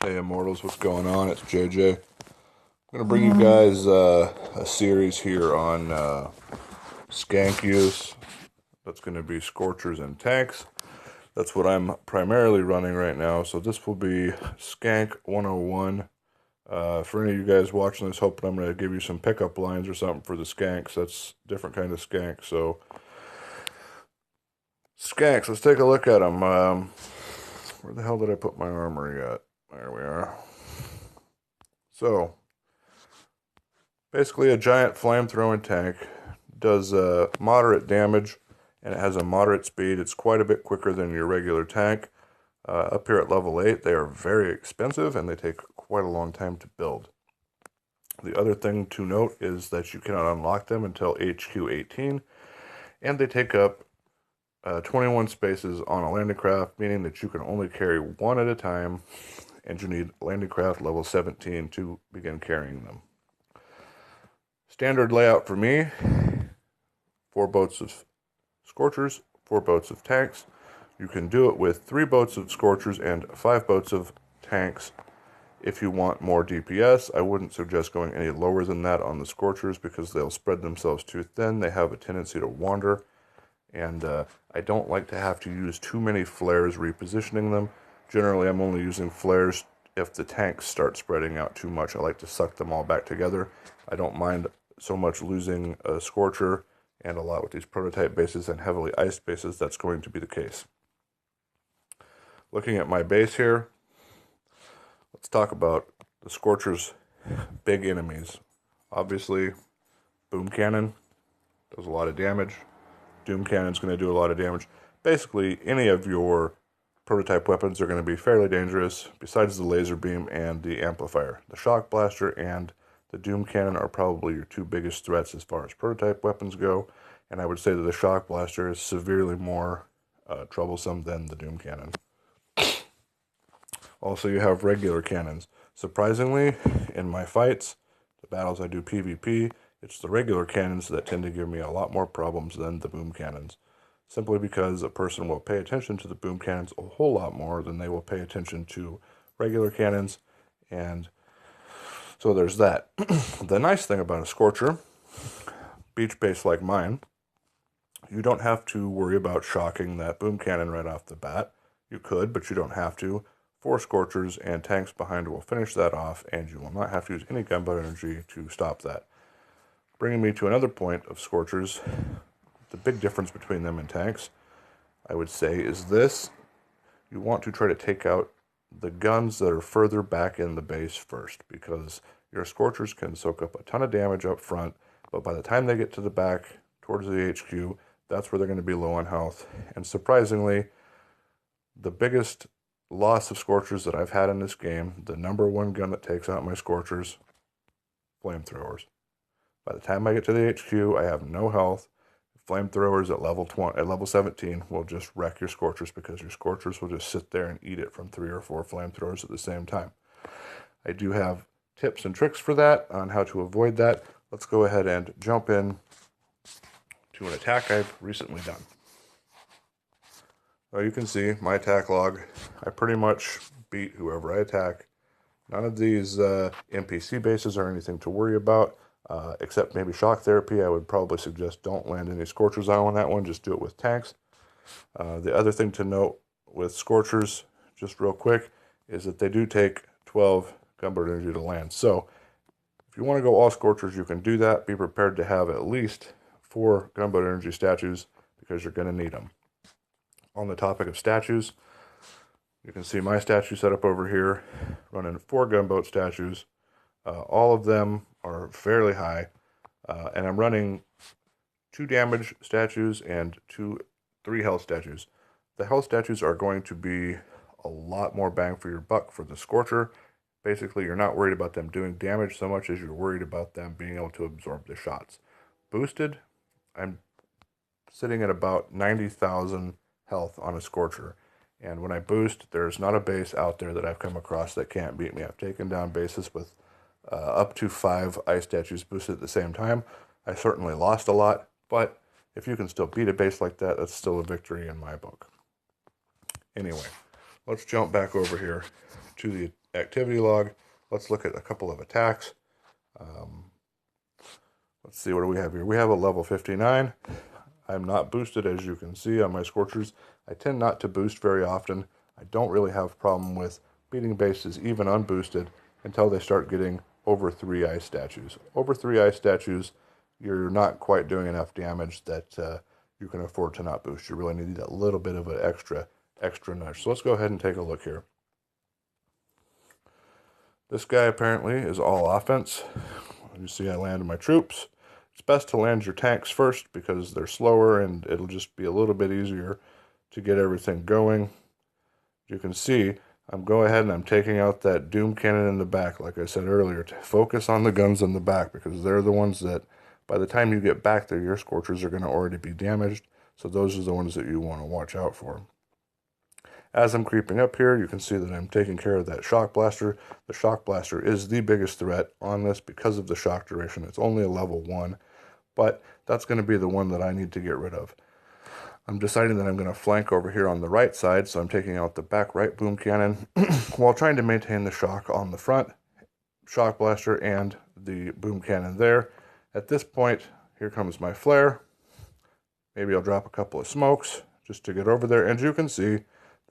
Hey Immortals, what's going on? It's JJ. I'm going to bring you guys a series here on scank use. That's going to be scorchers and tanks. That's what I'm primarily running right now. So this will be Skank 101. For any of you guys watching this, hoping I'm going to give you some pickup lines or something for the skanks. That's a different kind of skank. So skanks, let's take a look at them. Where the hell did I put my armory at? There we are. So basically, a giant flame-throwing tank does moderate damage, and it has a moderate speed. It's quite a bit quicker than your regular tank. Up here at level 8, they are very expensive, and they take quite a long time to build. The other thing to note is that you cannot unlock them until HQ 18, and they take up 21 spaces on a landing craft, meaning that you can only carry one at a time, and you need landing craft level 17 to begin carrying them. Standard layout for me, 4 boats of scorchers, 4 boats of tanks. You can do it with 3 boats of scorchers and 5 boats of tanks if you want more DPS. I wouldn't suggest going any lower than that on the scorchers because they'll spread themselves too thin. They have a tendency to wander, and I don't like to have to use too many flares repositioning them. Generally, I'm only using flares if the tanks start spreading out too much. I like to suck them all back together. I don't mind so much losing a scorcher, and a lot with these prototype bases and heavily iced bases, that's going to be the case. Looking at my base here, let's talk about the scorcher's big enemies. Obviously, boom cannon does a lot of damage. Doom cannon's going to do a lot of damage. Basically, any of your prototype weapons are going to be fairly dangerous, besides the laser beam and the amplifier. The shock blaster and the Doom Cannon are probably your 2 biggest threats as far as prototype weapons go, and I would say that the Shock Blaster is severely more troublesome than the Doom Cannon. Also, you have regular cannons. Surprisingly, in my fights, the battles I do PvP, it's the regular cannons that tend to give me a lot more problems than the boom cannons, simply because a person will pay attention to the boom cannons a whole lot more than they will pay attention to regular cannons, and so there's that. The nice thing about a scorcher, beach base like mine, you don't have to worry about shocking that boom cannon right off the bat. You could, but you don't have to. 4 scorchers and tanks behind will finish that off, and you will not have to use any gunboat energy to stop that. Bringing me to another point of scorchers, the big difference between them and tanks, I would say, is this. You want to try to take out the guns that are further back in the base first, because your scorchers can soak up a ton of damage up front, but by the time they get to the back towards the HQ, that's where they're going to be low on health. And surprisingly, the biggest loss of scorchers that I've had in this game, the number 1 gun that takes out my scorchers, flamethrowers. By the time I get to the HQ, I have no health. Flamethrowers at level 17 will just wreck your scorchers, because your scorchers will just sit there and eat it from 3 or 4 flamethrowers at the same time. I do have tips and tricks for that on how to avoid that. Let's go ahead and jump in to an attack I've recently done. Well, you can see my attack log. I pretty much beat whoever I attack. None of these NPC bases are anything to worry about. Except maybe shock therapy. I would probably suggest don't land any scorchers on that one. Just do it with tanks. The other thing to note with scorchers, just real quick, is that they do take 12 gunboat energy to land. So if you want to go all scorchers, you can do that. Be prepared to have at least 4 gunboat energy statues, because you're going to need them. On the topic of statues, you can see my statue set up over here, running 4 gunboat statues. All of them are fairly high, and I'm running 2 damage statues and 3 health statues. The health statues are going to be a lot more bang for your buck for the scorcher. Basically, you're not worried about them doing damage so much as you're worried about them being able to absorb the shots. Boosted, I'm sitting at about 90,000 health on a scorcher, and when I boost, there's not a base out there that I've come across that can't beat me. I've taken down bases with up to 5 ice statues boosted at the same time. I certainly lost a lot, but if you can still beat a base like that, that's still a victory in my book. Anyway, let's jump back over here to the activity log. Let's look at a couple of attacks. Let's see, what do we have here? We have a level 59. I'm not boosted, as you can see on my Scorchers. I tend not to boost very often. I don't really have a problem with beating bases, even unboosted, until they start getting over 3 ice statues. Over 3 ice statues, you're not quite doing enough damage that you can afford to not boost. You really need a little bit of an extra nudge. So let's go ahead and take a look here. This guy apparently is all offense. You see I landed my troops. It's best to land your tanks first because they're slower and it'll just be a little bit easier to get everything going. You can see I'm going ahead and I'm taking out that Doom Cannon in the back, like I said earlier, to focus on the guns in the back because they're the ones that by the time you get back there, your Scorchers are going to already be damaged. So those are the ones that you want to watch out for. As I'm creeping up here, you can see that I'm taking care of that Shock Blaster. The Shock Blaster is the biggest threat on this because of the shock duration. It's only a level 1, but that's going to be the one that I need to get rid of. I'm deciding that I'm going to flank over here on the right side, so I'm taking out the back right Boom Cannon while trying to maintain the shock on the front, Shock Blaster and the Boom Cannon there. At this point, here comes my flare. Maybe I'll drop a couple of smokes just to get over there, and you can see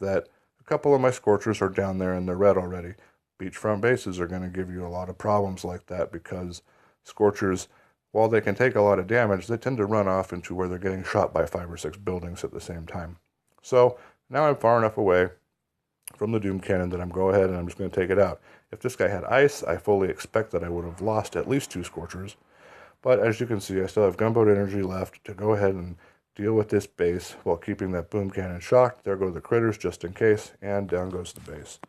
that a couple of my Scorchers are down there in the red already. Beachfront bases are going to give you a lot of problems like that because Scorchers, while they can take a lot of damage, they tend to run off into where they're getting shot by 5 or 6 buildings at the same time. So now I'm far enough away from the Doom Cannon that I'm going ahead and I'm just going to take it out. If this guy had ice, I fully expect that I would have lost at least 2 Scorchers. But as you can see, I still have gunboat energy left to go ahead and deal with this base while keeping that Boom Cannon shocked. There go the critters just in case, and down goes the base.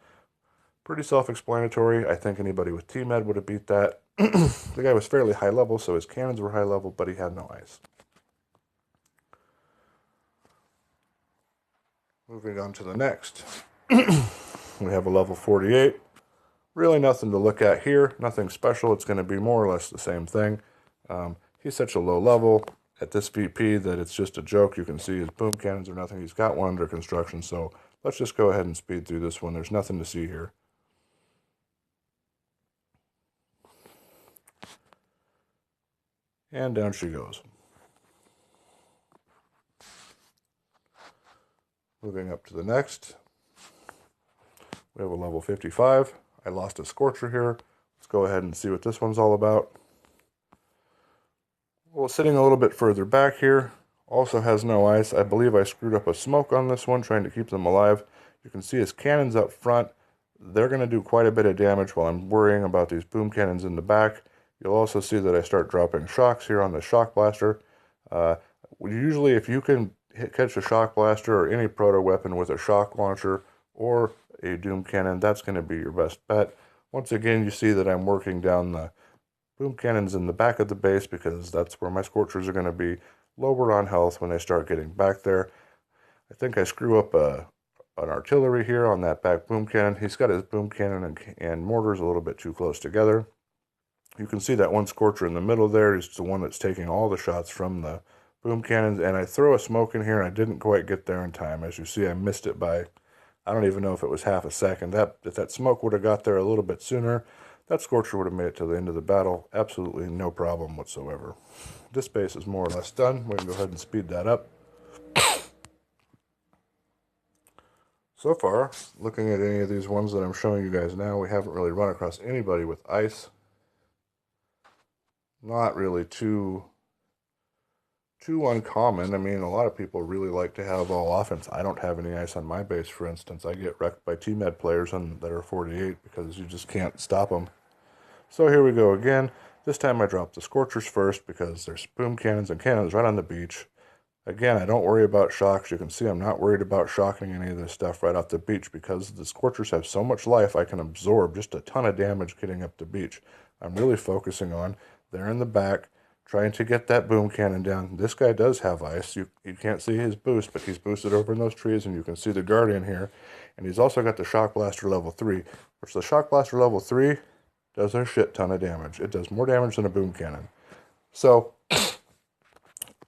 Pretty self-explanatory. I think anybody with T-Med would have beat that. The guy was fairly high level, so his cannons were high level, but he had no ice. Moving on to the next. We have a level 48. Really nothing to look at here. Nothing special. It's going to be more or less the same thing. He's such a low level at this VP that it's just a joke. You can see his boom cannons or nothing. He's got one under construction, so let's just go ahead and speed through this one. There's nothing to see here. And down she goes. Moving up to the next. We have a level 55. I lost a Scorcher here. Let's go ahead and see what this one's all about. Well, sitting a little bit further back here, also has no ice. I believe I screwed up a smoke on this one, trying to keep them alive. You can see his cannons up front. They're going to do quite a bit of damage while I'm worrying about these boom cannons in the back. You'll also see that I start dropping shocks here on the Shock Blaster. Usually, if you can catch a Shock Blaster or any proto weapon with a shock launcher or a Doom Cannon, that's going to be your best bet. Once again, you see that I'm working down the boom cannons in the back of the base because that's where my Scorchers are going to be lower on health when they start getting back there. I think I screw up an artillery here on that back boom cannon. He's got his boom cannon and mortars a little bit too close together. You can see that one Scorcher in the middle there is the one that's taking all the shots from the boom cannons, and I throw a smoke in here and I didn't quite get there in time. As you see, I missed it by, I don't even know if it was half a second. If that smoke would have got there a little bit sooner, that Scorcher would have made it to the end of the battle. Absolutely no problem whatsoever. This base is more or less done. We can go ahead and speed that up. So far, looking at any of these ones that I'm showing you guys now, we haven't really run across anybody with ice. Not really too uncommon. I mean, a lot of people really like to have all offense. I don't have any ice on my base, for instance. I get wrecked by T-Med players that are 48 because you just can't stop them. So here we go again. This time I dropped the Scorchers first because there's boom cannons and cannons right on the beach. Again, I don't worry about shocks. You can see I'm not worried about shocking any of this stuff right off the beach because the Scorchers have so much life I can absorb just a ton of damage getting up the beach. I'm really focusing on there in the back, trying to get that boom cannon down. This guy does have ice. You can't see his boost, but he's boosted over in those trees, and you can see the Guardian here. And he's also got the Shock Blaster level 3, which the Shock Blaster level 3 does a shit ton of damage. It does more damage than a boom cannon. So,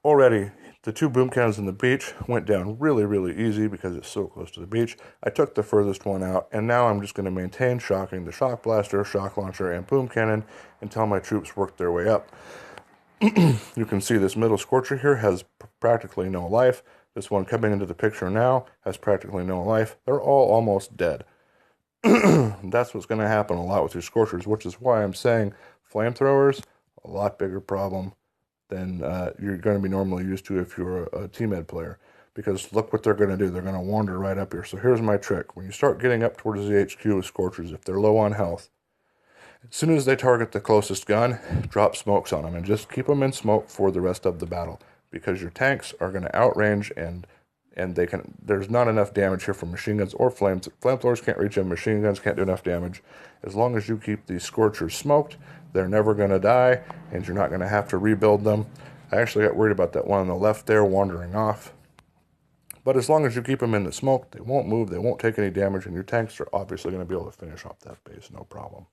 already, The two boom cannons in the beach went down really, really easy because it's so close to the beach. I took the furthest one out, and now I'm just going to maintain shocking the shock blaster, shock launcher, and boom cannon until my troops work their way up. You can see this middle scorcher here has practically no life. This one coming into the picture now has practically no life. They're all almost dead. That's what's going to happen a lot with your scorchers, which is why I'm saying flamethrowers, a lot bigger problem than you're going to be normally used to if you're a T-Med player. Because look what they're going to do. They're going to wander right up here. So here's my trick. When you start getting up towards the HQ with scorchers, if they're low on health, as soon as they target the closest gun, drop smokes on them and just keep them in smoke for the rest of the battle. Because your tanks are going to outrange and there's not enough damage here from machine guns or flamethrowers can't reach them, machine guns can't do enough damage. As long as you keep these scorchers smoked, they're never going to die, and you're not going to have to rebuild them. I actually got worried about that one on the left there wandering off. But as long as you keep them in the smoke, they won't move, they won't take any damage, and your tanks are obviously going to be able to finish off that base, no problem.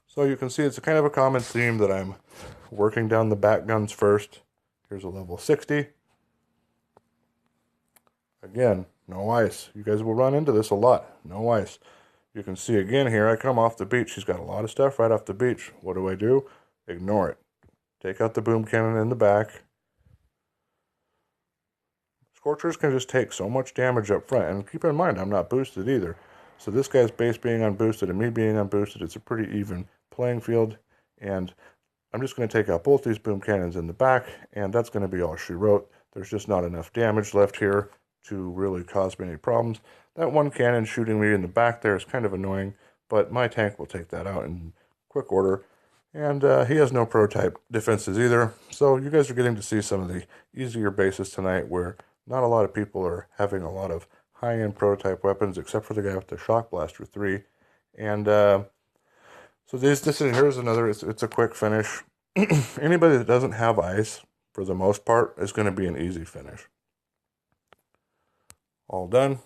So you can see it's a kind of a common theme that I'm working down the back guns first. Here's a level 60. Again, no ice. You guys will run into this a lot. No ice. You can see again here, I come off the beach. He's got a lot of stuff right off the beach. What do? Ignore it. Take out the boom cannon in the back. Scorchers can just take so much damage up front. And keep in mind, I'm not boosted either. So this guy's base being unboosted and me being unboosted, it's a pretty even playing field. And I'm just going to take out both these boom cannons in the back, and that's going to be all she wrote. There's just not enough damage left here to really cause me any problems. That one cannon shooting me in the back there is kind of annoying, but my tank will take that out in quick order. And he has no prototype defenses either, so you guys are getting to see some of the easier bases tonight where not a lot of people are having a lot of high-end prototype weapons, except for the guy with the Shock Blaster 3. And so here's another, it's a quick finish. Anybody that doesn't have ice, for the most part, is going to be an easy finish. All done.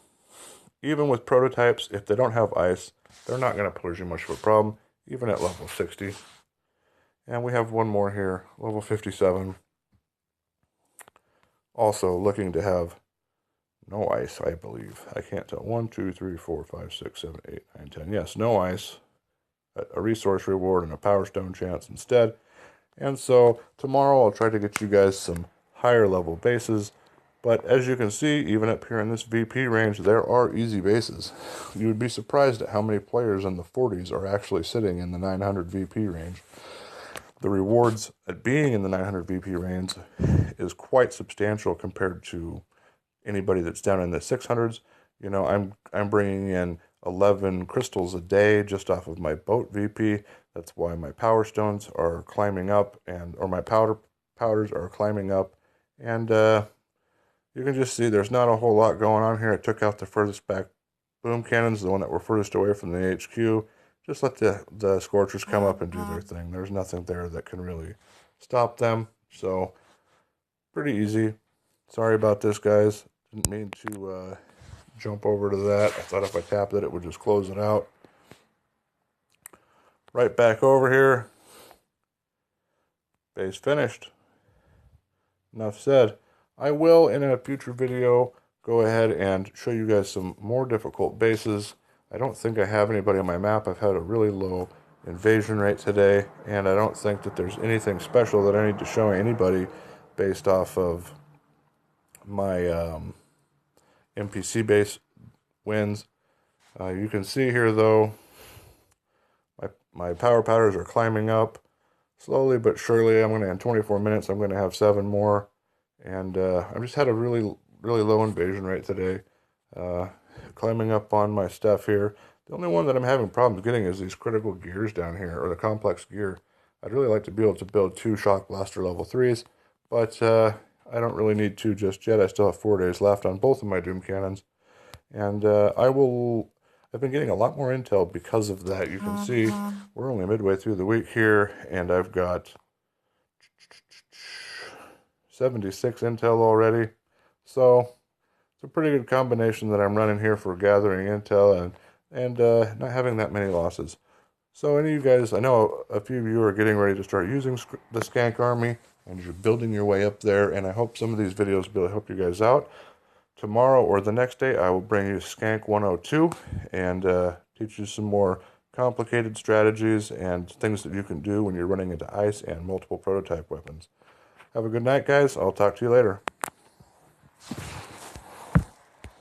Even with prototypes, if they don't have ice, they're not going to pose you much of a problem, even at level 60. And we have one more here, level 57. Also looking to have no ice, I believe. I can't tell. 1, 2, 3, 4, 5, 6, 7, 8, 9, 10. Yes, no ice. A resource reward and a power stone chance instead. And so tomorrow I'll try to get you guys some higher level bases. But as you can see, even up here in this VP range, there are easy bases. You would be surprised at how many players in the 40s are actually sitting in the 900 VP range. The rewards at being in the 900 VP range is quite substantial compared to anybody that's down in the 600s. You know, I'm bringing in 11 crystals a day just off of my boat VP. That's why my power stones are climbing up, or my powders are climbing up. And you can just see there's not a whole lot going on here. I took out the furthest back boom cannons, the one that were furthest away from the HQ. Just let the scorchers come up and do their thing. There's nothing there that can really stop them. So, pretty easy. Sorry about this, guys. Didn't mean to jump over to that. I thought if I tapped it, it would just close it out. Right back over here. Base finished. Enough said. I will, in a future video, go ahead and show you guys some more difficult bases. I don't think I have anybody on my map. I've had a really low invasion rate today, and I don't think that there's anything special that I need to show anybody based off of my NPC base wins. You can see here, though, my power powders are climbing up slowly but surely. In 24 minutes, I'm going to have 7 more. And I've just had a really, really low invasion rate today. Climbing up on my stuff here. The only one that I'm having problems getting is these critical gears down here, or the complex gear. I'd really like to be able to build 2 Shock Blaster level 3s, but I don't really need to just yet. I still have 4 days left on both of my Doom Cannons. And I've been getting a lot more intel because of that. You can see we're only midway through the week here, and I've got 76 intel already. So it's a pretty good combination that I'm running here for gathering intel and not having that many losses. So any of you guys, I know a few of you are getting ready to start using the Skank Army, and you're building your way up there, and I hope some of these videos will help you guys out. Tomorrow or the next day, I will bring you Skank 102 and teach you some more complicated strategies and things that you can do when you're running into ice and multiple prototype weapons. Have a good night, guys. I'll talk to you later.